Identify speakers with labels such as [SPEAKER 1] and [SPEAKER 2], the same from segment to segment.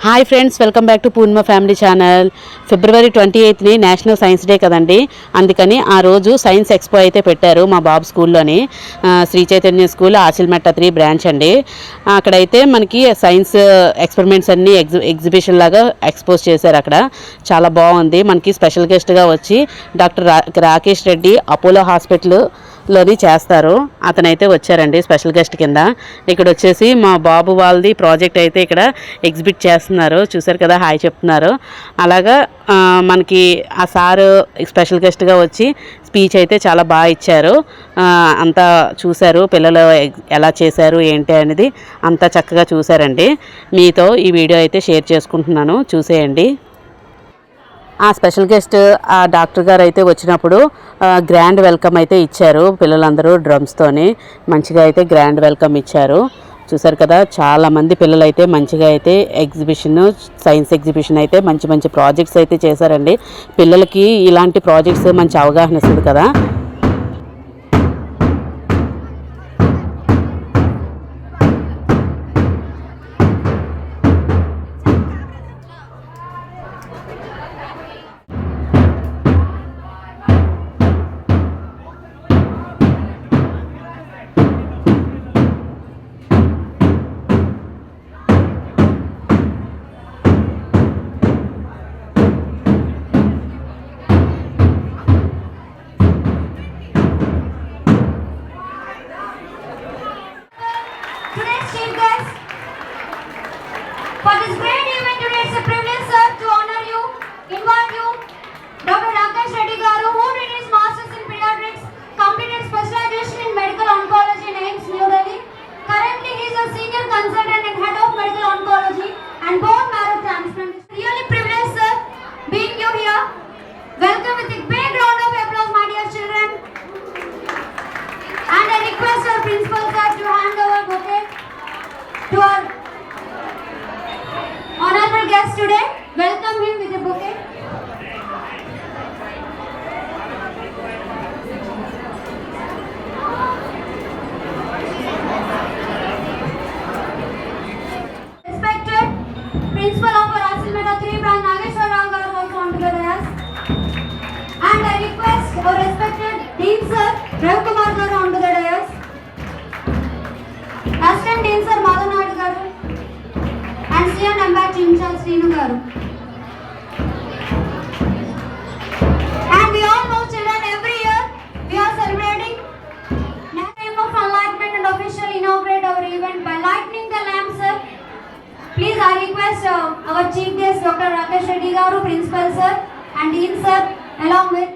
[SPEAKER 1] Hi friends, welcome back to Purnima family channel. ఫిబ్రవరి 28ని national science day కదండి. అందుకని ఆ రోజు సైన్స్ ఎక్స్పో అయితే పెట్టారు మా బాబు స్కూల్లోని. శ్రీ చైతన్య స్కూల్ ఆసిల్మెట్ట 3 బ్రాంచ్ అండి. అక్కడైతే మనకి సైన్స్ ఎక్స్పెరిమెంట్స్ అన్నీ ఎగ్జిబిషన్ లాగా ఎక్స్పోజ్ చేశారు. అక్కడ చాలా బాగుంది. మనకి స్పెషల్ గెస్ట్గా వచ్చి డాక్టర్ రాకేష్ రెడ్డి అపోలో హాస్పిటల్లోని చేస్తారు. అతనైతే వచ్చారండి స్పెషల్ గెస్ట్ కింద. ఇక్కడ వచ్చేసి మా బాబు వాళ్ళది ప్రాజెక్ట్ అయితే ఇక్కడ ఎగ్జిబిట్ చేస్తున్నారు. చూసారు కదా, హాయ్ చెప్తున్నారు. అలాగా మనకి ఆ సారు స్పెషల్ గెస్ట్గా వచ్చి స్పీచ్ అయితే చాలా బాగా ఇచ్చారు. అంతా చూశారు, పిల్లలు ఎలా చేశారు ఏంటి అనేది అంతా చక్కగా చూశారండి. మీతో ఈ వీడియో అయితే షేర్ చేసుకుంటున్నాను, చూసేయండి. ఆ స్పెషల్ గెస్ట్ ఆ డాక్టర్ గారు అయితే వచ్చినప్పుడు గ్రాండ్ వెల్కమ్ అయితే ఇచ్చారు. పిల్లలందరూ డ్రమ్స్తోని మంచిగా అయితే గ్రాండ్ వెల్కమ్ ఇచ్చారు. చూసారు కదా, చాలామంది పిల్లలు అయితే మంచిగా అయితే సైన్స్ ఎగ్జిబిషన్ అయితే మంచి మంచి ప్రాజెక్ట్స్ అయితే చేశారండి. పిల్లలకి ఇలాంటి ప్రాజెక్ట్స్ మంచి అవగాహన ఇస్తుంది కదా.
[SPEAKER 2] Today's chief guest, for this great event today, it's a privilege, sir, to honor you, invite you, Dr. Rakesh Reddy Garu, who did his Masters in Pediatrics, completed specialization in Medical Oncology in AIIMS, New Delhi. Currently, he is a senior consultant and head of Medical Oncology and bone marrow transplant. Really privileged, sir, being you here. Welcome with a big round of applause, my dear children. And I request our principal, sir, to hand over bouquet to our honorable guest today. Welcome him with a bouquet. Respected principal of our Asilmeta 3 branch, Nageshwar Rao garu also onto the dais. And I request our respected Dean Sir, Ravi Kumar garu onto the dais. Assistant Dean Sir, Madhav Naidu garu. And Senior Ambassador in charge, Srinu garu. And we all know, children, every year we are celebrating Name of Enlightenment and officially inaugurate our event by lighting the lamp, sir. Please, I request our chief guest, Dr. Rakesh Reddy garu, Principal Sir, and Dean Sir, along with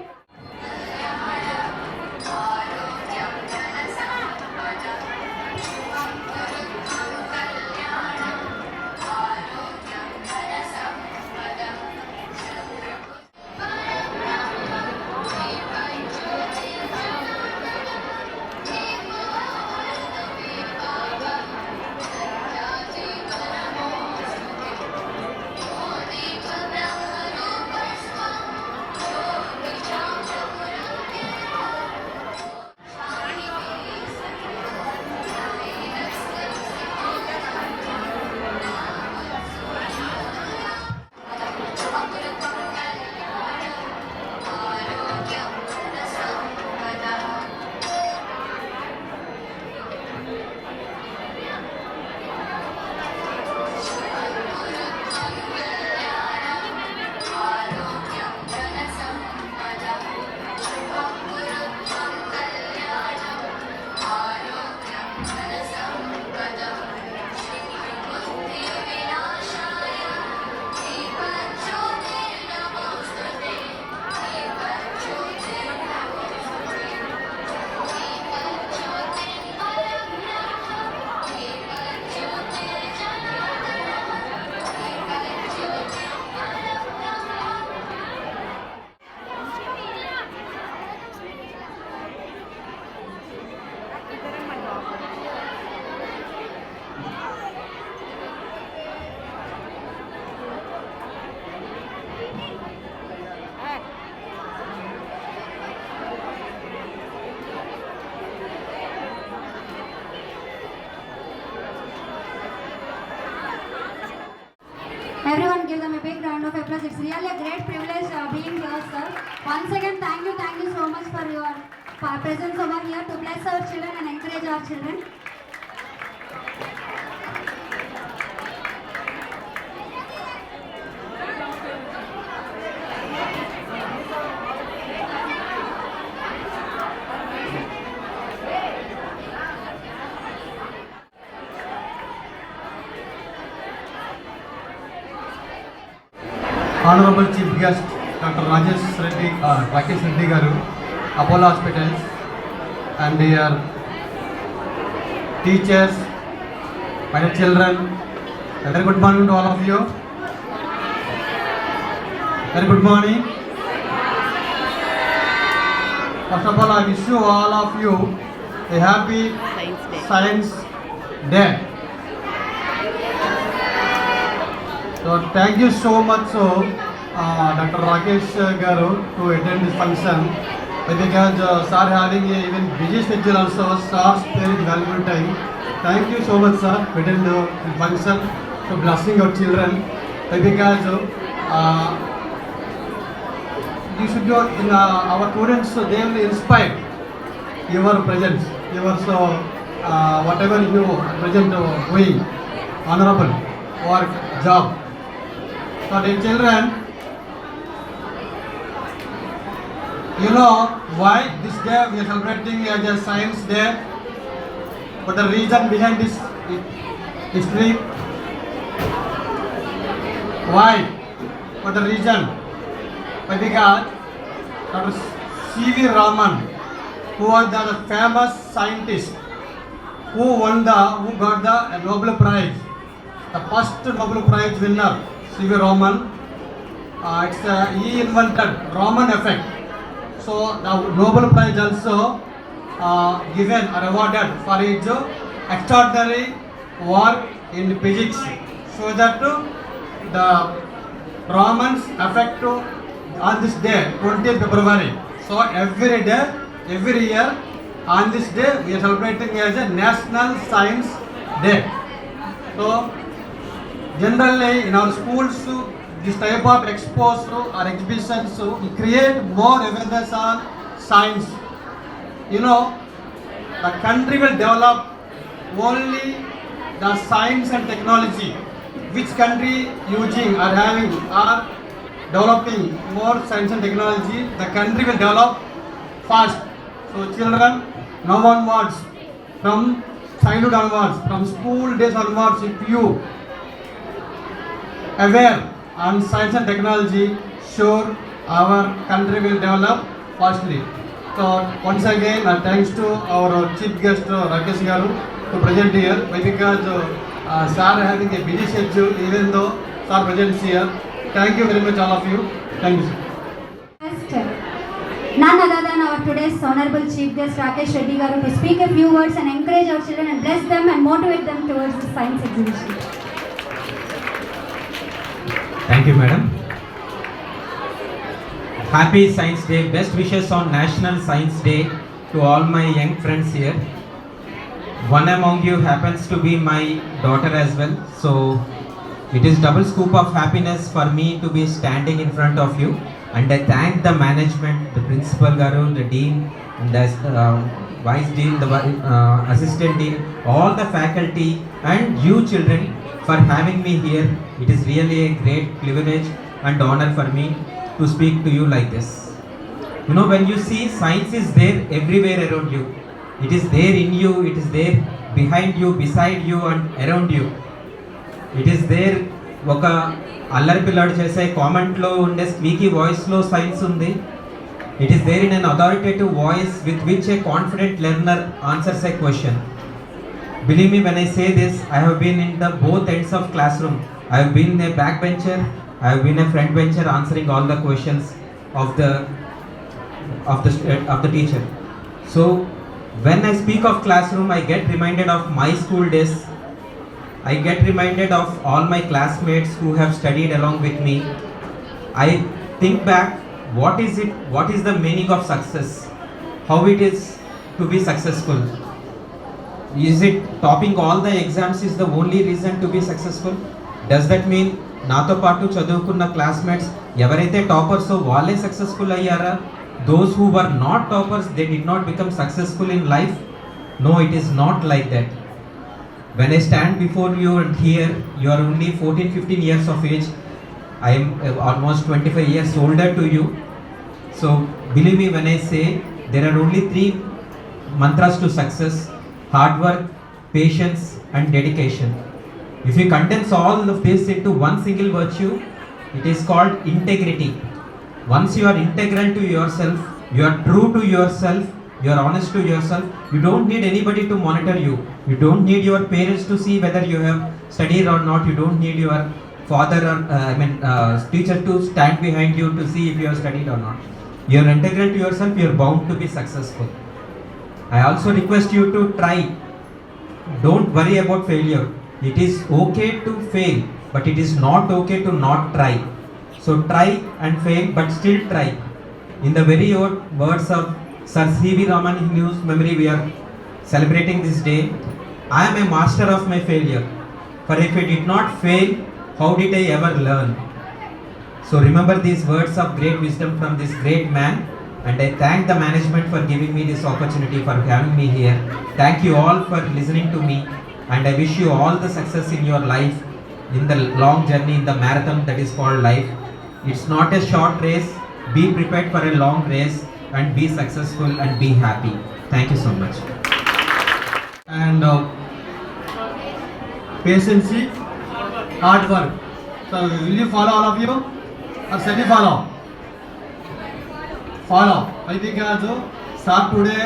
[SPEAKER 2] Everyone give them a big round of applause. It's really a great privilege being here, sir. Once again, thank you so much for your presence over here to bless our children and encourage our children.
[SPEAKER 3] Honorable Chief Guest Dr. Rakesh Reddy Garu, Apollo Hospitals, and their teachers, my dear children, a very good morning to all of you. Very good morning. First of all, I wish you all of you a happy Science Day. So thank you so much, Dr. Rakesh Garu, to attend this function. Because sir having a even busy schedule also, sir spared valuable time. Thank you so much, sir, to attend the function, to blessing your children. Because you should do in our students, they will inspire your presence, your whatever you present doing, honorable work, job. So dear children, you know why this day we are celebrating as a Science Day? But the reason behind this history? Why? What the reason? Because Dr. C.V. Raman, who was the famous scientist, who got the Nobel Prize, the first Nobel Prize winner, C.V. Raman. He invented Raman effect. So the Nobel Prize also given or awarded for his extraordinary work in physics. So that the Raman's effect on this day, 20th February. So every day, every year, on this day we are celebrating as a National Science Day. So generally in our schools, this type of expos or exhibitions we create more awareness on science. You know, the country will develop only the science and technology. Which country using or having or developing more science and technology, the country will develop fast. So children, now onwards, from childhood onwards, from school days onwards, if you aware on science and technology, sure our country will develop fastly. So once again, thanks to our chief guest Rakesh Garu to present here. Because sir having a busy schedule, even though sir presents here. Thank you very much all of you. Thank you, sir.
[SPEAKER 2] None other than our today's honorable chief guest Rakesh Reddy Garu to speak a few words and encourage our children and bless them and motivate them towards the science exhibition.
[SPEAKER 4] Thank you, madam. Happy Science Day. Best wishes on National Science Day to all my young friends here. One among you happens to be my daughter as well. So it is double scoop of happiness for me to be standing in front of you. And I thank the management, the principal Garu, the dean, and the vice dean, the assistant dean, all the faculty and you children for having me here. It is really a great privilege and honor for me to speak to you like this. You know, when you see science is there everywhere around you. It is there in you, it is there behind you, beside you and around you. It is there ఒక అల్లరి పిల్లాడు చేసే కామెంట్లో ఉండే Squeaky వాయిస్లో science ఉంది. It is there in an authoritative voice with which a confident learner answers a question. Believe me when I say this, I have been in the both ends of classroom. I have been a backbencher, I have been a front bencher answering all the questions of the teacher. So when I speak of classroom, I get reminded of my school days. I get reminded of all my classmates who have studied along with me. I think back, what is the meaning of success? How it is to be successful? Is it topping all the exams is the only reason to be successful? Does that mean నాతో పాటు చదువుకున్న classmates ఎవరైతే toppers వాళ్ళే successful అయ్యారా? Those who were not toppers they did not become successful in life? No, it is not like that. When I stand before you and here, you are only 14-15 years of age. I am almost 25 years older to you. So believe me when I say there are only 3 mantras to success: hard work, patience and dedication. If you condense all of this into one single virtue, it is called integrity. Once you are integral to yourself, you are true to yourself, you are honest to yourself, you don't need anybody to monitor you. You don't need your parents to see whether you have studied or not. You don't need your father or teacher to stand behind you to see if you have studied or not. You are integral to yourself, you are bound to be successful. I also request you to try. Don't worry about failure. It is okay to fail, but it is not okay to not try. So try and fail, but still try. In the very words of Sir C.V. Raman, in whose memory we are celebrating this day, I am a master of my failure. For if I did not fail, how did I ever learn? So remember these words of great wisdom from this great man, and I thank the management for giving me this opportunity, for having me here. Thank you all for listening to me, and I wish you all the success in your life, in the long journey, in the marathon that is called life. It's not a short race. Be prepared for a long race and be successful and be happy. Thank you so much.
[SPEAKER 3] And patience, hard work. So will you follow all of you? Or semi follow? Follow. I think Sir today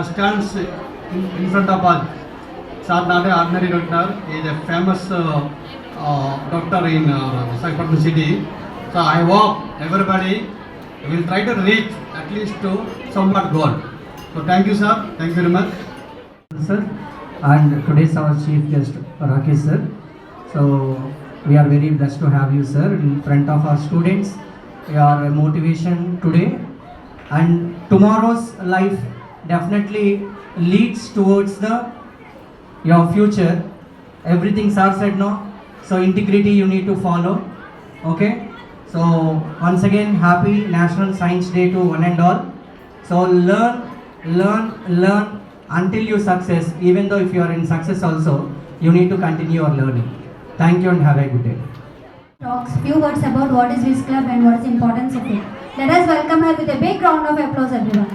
[SPEAKER 3] stands in front of us. Sir not an ordinary doctor. He is a famous doctor in Visakhapatnam city. So I hope everybody will try to reach at least to somewhat goal. So thank you, sir. Thank you very much.
[SPEAKER 5] Sir, and today's our chief guest Rakesh sir. So we are very blessed to have you, sir, in front of our students. Your motivation today and tomorrow's life definitely leads towards your future. Everything sir said, no, so integrity you need to follow. Okay, so once again happy National Science Day to one and all. So learn until you success. Even though if you are in success also, you need to continue your learning. Thank you and have a good day.
[SPEAKER 2] Talks few words about what is Whist Club and what is the importance of it. Let us welcome her with a big round of applause, everyone.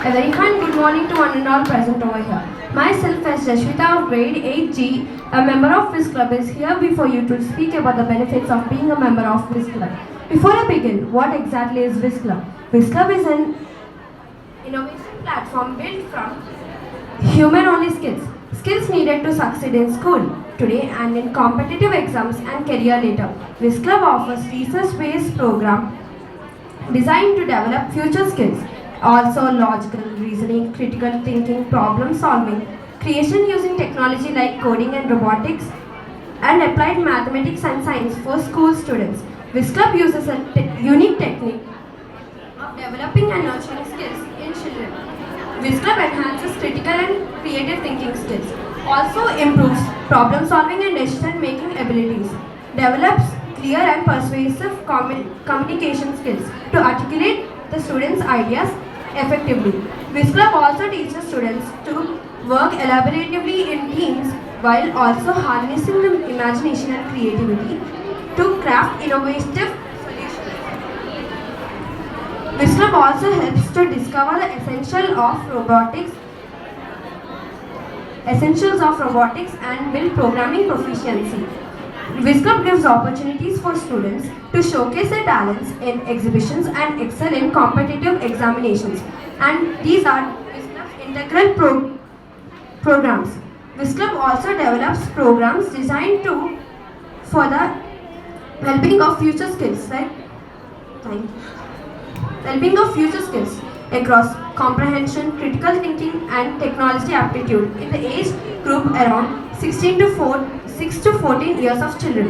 [SPEAKER 6] A very fine good morning to one and all present over here. Myself as Rashmita of grade 8G, a member of Whist Club, is here before you to speak about the benefits of being a member of Whist Club. Before I begin, what exactly is Whist Club? Whist Club is an innovation platform built from human-only skills needed to succeed in school, today and in competitive exams and career later. Whist Club offers research-based program designed to develop future skills. Also logical reasoning, critical thinking, problem solving, creation using technology like coding and robotics, and applied mathematics and science for school students. Whist Club uses a unique technique of developing and nurturing skills in children. Whist Club enhances critical and creative thinking skills, also improves problem solving and decision making abilities, develops clear and persuasive communication skills to articulate the students' ideas effectively. Whist Club also teaches students to work elaboratively in teams while also harnessing the imagination and creativity to craft innovative solutions. Whist Club also helps to discover the essentials of robotics and build programming proficiency. Whist Club gives opportunities for students to showcase their talents in exhibitions and excel in competitive examinations. And these are Whist Club's integral programs. Whist Club also develops programs designed for the well-being of future skills, across comprehension, critical thinking, and technology aptitude in the age group around 6 to 14 years of children.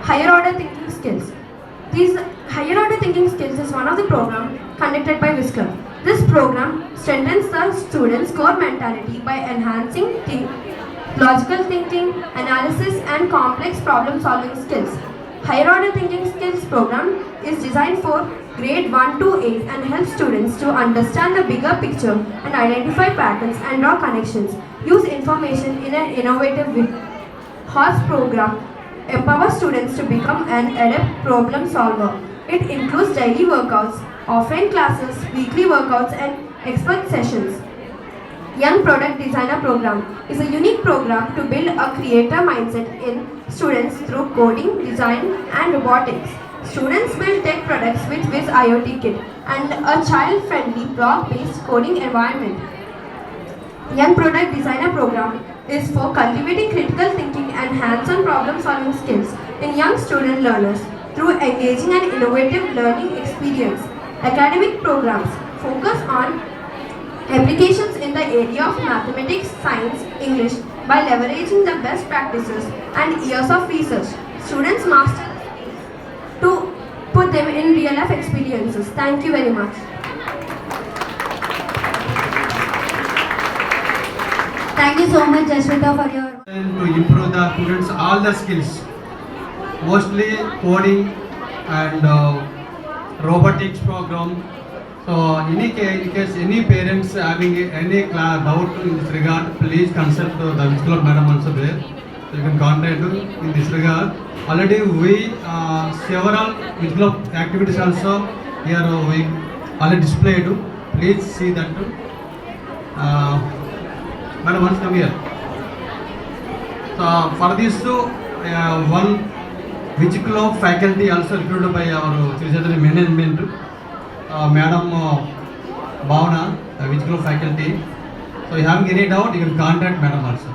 [SPEAKER 6] Higher order thinking skills. These higher order thinking skills is one of the programs conducted by Whist Club. This program strengthens the students' core mentality by enhancing logical thinking, analysis, and complex problem-solving skills. Higher Order Thinking Skills program is designed for grade 1 to 8 and helps students to understand the bigger picture and identify patterns and draw connections. Use information in an innovative way. HORSE program empowers students to become an adept problem solver. It includes daily workouts, offline classes, weekly workouts, and expert sessions. Young Product Designer program is a unique program to build a creator mindset in students through coding, design, and robotics. Students build tech products with Wiz IoT Kit and a child-friendly blog-based coding environment. Young Product Designer program is for cultivating critical thinking and hands-on problem-solving skills in young student learners through engaging and innovative learning experience. Academic programs focus on applications in the area of mathematics, science, English by leveraging the best practices and years of research. Students master to put them in real-life experiences. Thank you very much.
[SPEAKER 2] Thank you so much, Jaswita, for your.
[SPEAKER 3] To improve the students all the skills, mostly coding and robotics program. So in case any parents having any doubt in this regard, please consult the Vizclub madam also there. So you can contact in this regard. Already we several Vizclub activities also here we already displayed. Please see that. Madam, once come here. So for this one Vizclub faculty also recruited by our Sri Chaitanya management. Madam Bhavana, Vizclub faculty. So you having any doubt, you can contact Madam also.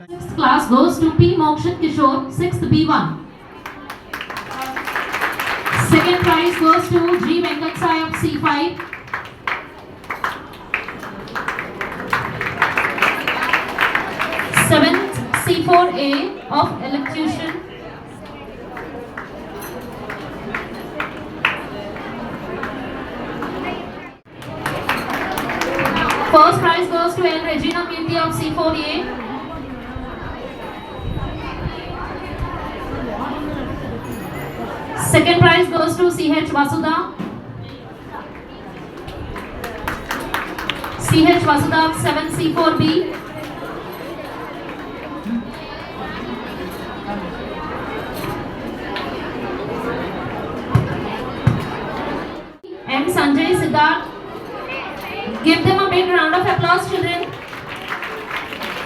[SPEAKER 7] 6th class goes to P. Mokshat Kishore, 6th B1. Second prize goes to G. Venkat Sai of C5. Seventh C4A of electrician. First prize goes to L. Regina Kirti of C4A. Second prize goes to CH Vasudha. CH Vasudha of 7C4B. M. Sanjay Siddharth. Give them a big round of applause, children.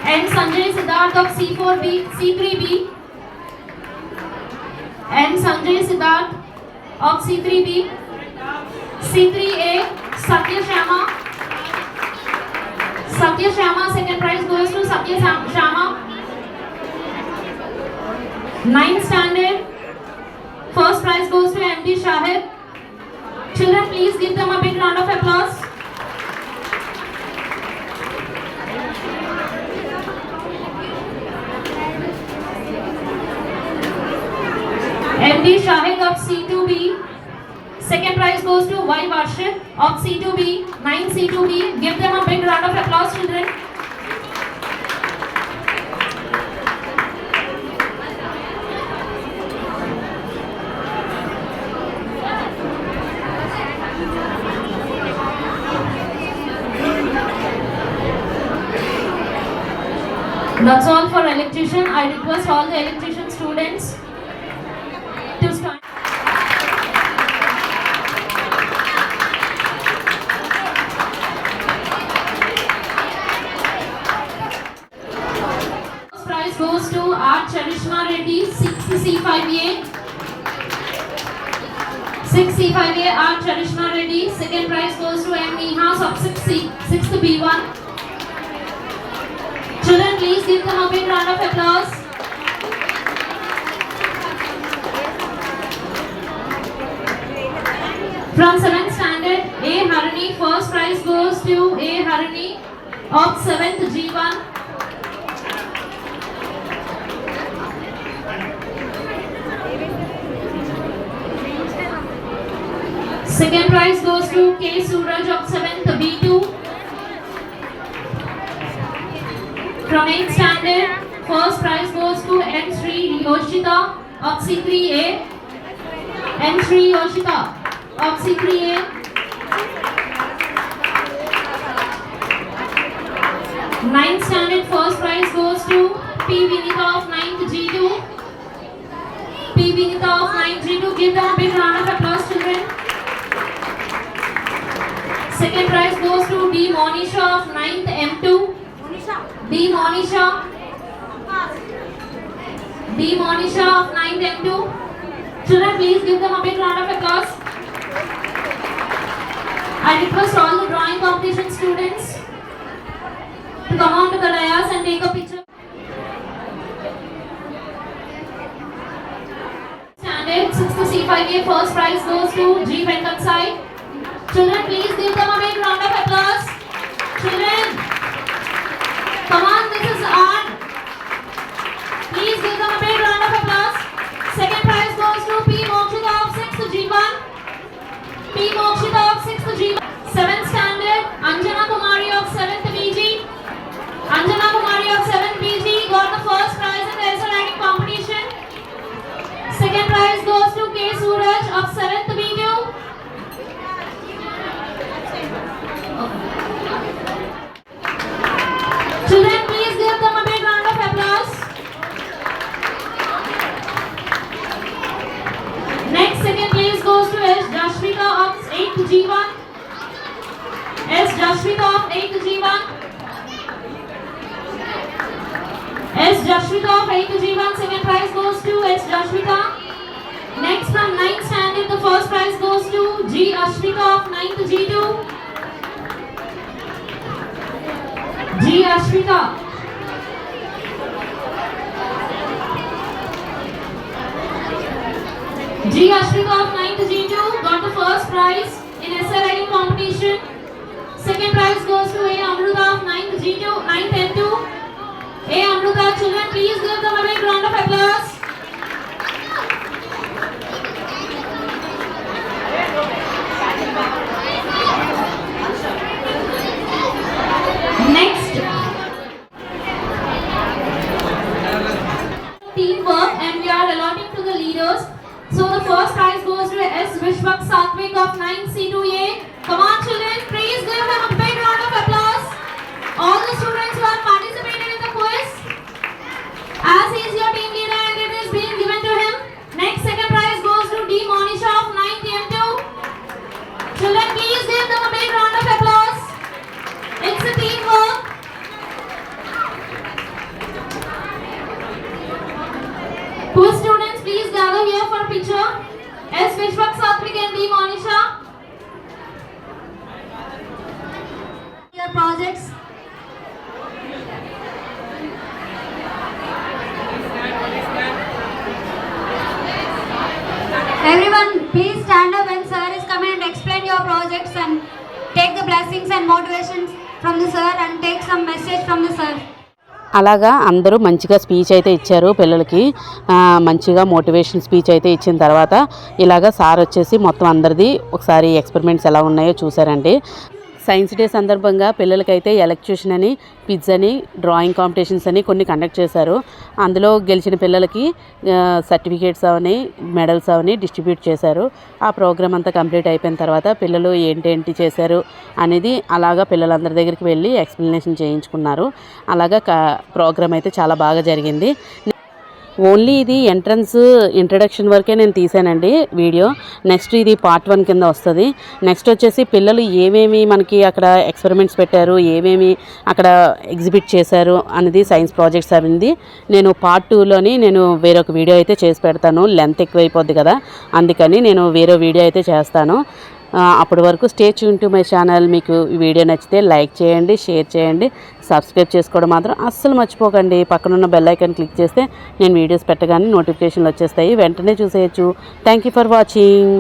[SPEAKER 7] And Sanjay Siddharth of C3B. And Sanjay Siddharth of C3B. C3A, Satya Shama. Satya Shama, second prize goes to Satya Shama. 9th standard. First prize goes to MD Shahid. Children, please give them a big round of applause. MD Shahid of C2B. Second prize goes to Y Varshit of C2B, 9C2B. Give them a big round of applause, children. That's all for electrician. I request all the electrician students to stand. First prize goes to R. Charishma Reddy, 6C5A. 6C5A R. Charishma Reddy. Second prize goes to M. Nihas of 6th B1. Children, please give them a big round of applause. From 7th standard, A. Harini. First prize goes to A. Harini of 7th G1. Second prize goes to K. Suraj of 7th From 8th standard, first prize goes to N. Sri Yoshita of C3A. N. Sri Yoshita of C3A. 9th standard, first prize goes to P. Vinita of 9th G2. P. Vinita of 9th G2. Give them a big round of applause, children. Second prize goes to D. Monisha of 9th M2. D. Monisha. D. Monisha of 9th M2. Children, please give them a big round of applause. I request all the drawing competition students to come on to the dais and take a picture. Standard 6th C5A, first prize goes to G. Venkat Sai. Children, please give them a big round of applause. Children, come on, this is art. Please give them a big round of applause. Second prize goes to P. Mokshita of 6th G1. P. Mokshita of 6th G1. 7th standard, Anjana Kumari of 7th BG. Anjana Kumari of 7th BG got the first prize in the essay writing competition. Second prize goes to K. Suraj of 7th B2. Children, please give them a big round of applause. Next, second place goes to S. Jashvika of 8th G1. S. Jashvika of 8th G1. S. Jashvika of 8th G1. Second prize goes to S. Jashvika. Next, from 9th standard, the first prize goes to G. Ashvika of 9th G2. G. Ashvika. G. Ashvika of 9th G2 got the first prize in essay writing competition. Second prize goes to A. Amruta of 9th G2, 9th N2. A. Amruta, children, please give them a big round of applause. Next, teamwork, and we are allotting to the leaders. So the first prize goes to S. Vishwak Satvik of 9th C2A. Come on, children, please give them a big round of applause. All the students who have participated in the quiz, as he is your team leader and it is being given to him. Next, second prize goes to D. Monisha of 9th M2. Children, please give them a big round of applause. It's a teamwork. Quiz students, please gather here for a picture. S. Vishwak Satvik and D. Monisha.
[SPEAKER 2] Your projects. Everyone, please stand up when sir is coming and explain your projects and take the blessings and motivations from the sir and take some message from the sir.
[SPEAKER 1] అలాగా అందరూ మంచిగా speech అయితే ఇచ్చారు పిల్లలకి. మంచిగా motivation speech అయితే ఇచ్చిన తర్వాత ఇలాగ సార్ వచ్చేసి మొత్తం అందరిది ఒకసారి ఎక్స్పెరిమెంట్స్ ఎలా ఉన్నాయో చూసారండి. సైన్స్ డే సందర్భంగా పిల్లలకైతే ఎలక్ట్యూషన్ అని, క్విజ్ అని, డ్రాయింగ్ కాంపిటీషన్స్ అని కొన్ని కండక్ట్ చేశారు. అందులో గెలిచిన పిల్లలకి సర్టిఫికేట్స్ అవని, మెడల్స్ అవని డిస్ట్రిబ్యూట్ చేశారు. ఆ ప్రోగ్రామ్ అంతా కంప్లీట్ అయిపోయిన తర్వాత పిల్లలు ఏంటేంటి చేశారు అనేది అలాగా పిల్లలందరి దగ్గరికి వెళ్ళి ఎక్స్ప్లెనేషన్ చేయించుకున్నారు. అలాగా ప్రోగ్రామ్ అయితే చాలా బాగా జరిగింది. ఓన్లీ ఇది ఎంట్రన్స్ ఇంట్రడక్షన్ వరకే నేను తీసానండి వీడియో. నెక్స్ట్ ఇది పార్ట్ 1 కింద వస్తుంది. నెక్స్ట్ వచ్చేసి పిల్లలు ఏమేమి మనకి అక్కడ ఎక్స్పెరిమెంట్స్ పెట్టారు, ఏమేమి అక్కడ ఎగ్జిబిట్ చేశారు అనేది సైన్స్ ప్రాజెక్ట్స్ అయింది. నేను పార్ట్ 2లోని నేను వేరొక వీడియో అయితే చేసి పెడతాను. లెంత్ ఎక్కువైపోద్ది కదా, అందుకని నేను వేరే వీడియో అయితే చేస్తాను. అప్పటి వరకు stay tune to my channel. మీకు ఈ వీడియో నచ్చితే లైక్ చేయండి, షేర్ చేయండి, సబ్స్క్రైబ్ చేసుకోవడం మాత్రం అస్సలు మర్చిపోకండి. పక్కనున్న బెల్ ఐకాన్ క్లిక్ చేస్తే నేను వీడియోస్ పెట్టగానే నోటిఫికేషన్లు వచ్చేస్తాయి, వెంటనే చూసేయచ్చు. Thank you for watching.